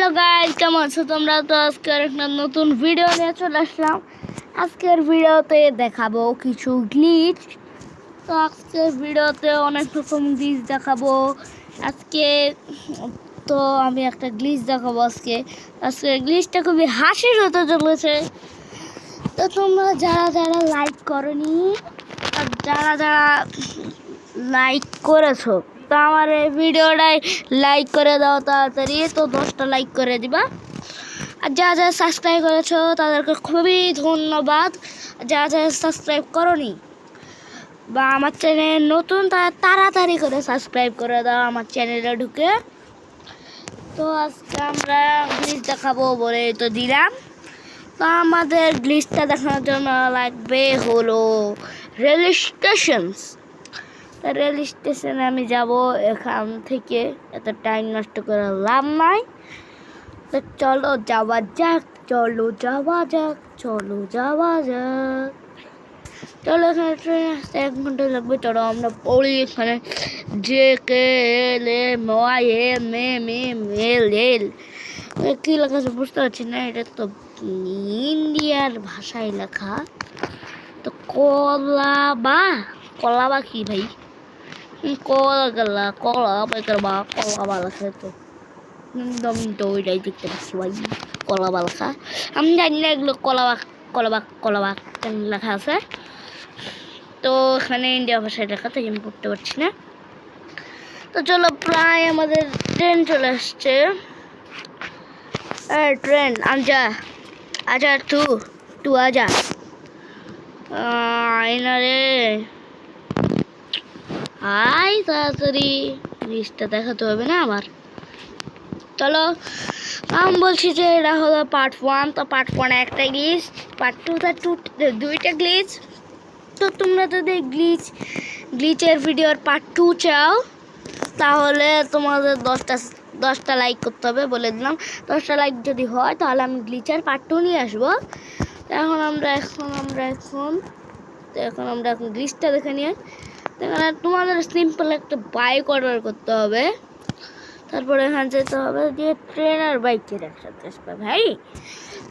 Hello guys, কেমন আছো তোমরা? তো আজকের একটা নতুন ভিডিও নিয়ে চলে আসলাম। আজকের ভিডিওতে দেখাবো কিছু গ্লিচ। তো আজকের ভিডিওতে অনেক রকম গ্লিচ দেখাবো আজকে। তো আমি একটা গ্লিচ দেখাবো আজকের গ্লিচটা খুবই হাসির হতে চলেছে। তো তোমরা যারা যারা লাইক করনি আর যারা যারা লাইক করেছো, তো আমার এই ভিডিওটাই লাইক করে দাও তাড়াতাড়ি। তো 10টা লাইক করে দিবা। আর যারা যারা সাবস্ক্রাইব করেছো তাদেরকে খুবই ধন্যবাদ। যারা যারা সাবস্ক্রাইব করনি বা আমার চ্যানেল নতুন, তারা তাড়াতাড়ি করে সাবস্ক্রাইব করে দাও আমার চ্যানেলে ঢুকে। তো আজকে আমরা গ্লিচ দেখাবো বলে তো দিলাম। তো আমাদের গ্লিচটা দেখানোর জন্য লাগবে হলো রেল স্টেশনস। রেল স্টেশনে আমি যাব, এখান থেকে এত টাইম নষ্ট করে লাভ নাই। তো চলো যাওয়া যাক, চলো যাওয়া যাক, চলো যাওয়া যাক। চলো, এখানে ট্রেন আসতে 1 ঘন্টা লাগবে। চলো আমরা পড়ি এখানে J K L M Y M M M L L. কী লেখা আছে বুঝতে পারছি না, এটা তো ইন্ডিয়ার ভাষায় লেখা। তো কলাবা কি ভাই? কলা লেখা তো একদম তো ওইটাই দেখতে পাচ্ছি ভাই, কলাবা লেখা। আমি জানি না এগুলো কলাবা লেখা আছে। তো এখানে ইন্ডিয়া ভাষায় লেখা, তাই আমি পড়তে পারছি না। তো চলো, প্রায় আমাদের ট্রেন চলে আসছে। ট্রেন আজা আজা টু আজা আয়না রে, আয় তাড়াতাড়ি। লিস্টটা দেখাতে হবে না আমার। চলো, আমি বলছি যে এটা হলো পার্ট 1। তো পার্ট 1 একটা গ্লিচ, পার্ট 2 দুইটা গ্লিচ। তো তোমরা যদি গ্লিচের ভিডিওর পার্ট 2 চাও, তাহলে তোমাদের 10টা লাইক করতে হবে, বলে দিলাম। 10টা লাইক যদি হয় তাহলে আমি গ্লিচের পার্ট 2 নিয়ে আসবো। এখন আমরা গ্লিচটা দেখে নিয়ে, এখানে তোমাদের সিম্পল একটা বাইক অর্ডার করতে হবে। তারপরে এখানে যেতে হবে যে ট্রেন আর বাইকের একসাথে আসবে ভাই।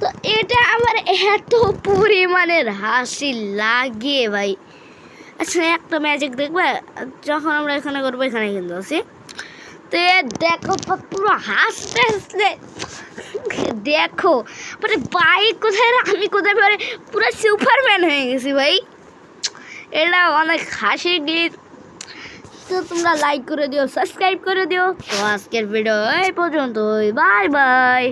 তো এটা আমার এত পরিমাণের হাসি লাগে ভাই। আচ্ছা, একটা ম্যাজিক দেখবে যখন আমরা এখানে করবো, এখানে কিন্তু আছি। তো দেখো পুরো হাসতে হাসতে দেখো, মানে বাইক কোথায় আমি কোথায়, মানে পুরো সুপারম্যান হয়ে গেছি ভাই। এটা অনেক হাসি গ্লিচ। তো তোমরা লাইক করে দিও, সাবস্ক্রাইব করে দিও। তো আজকের ভিডিও এই পর্যন্তই, বাই বাই।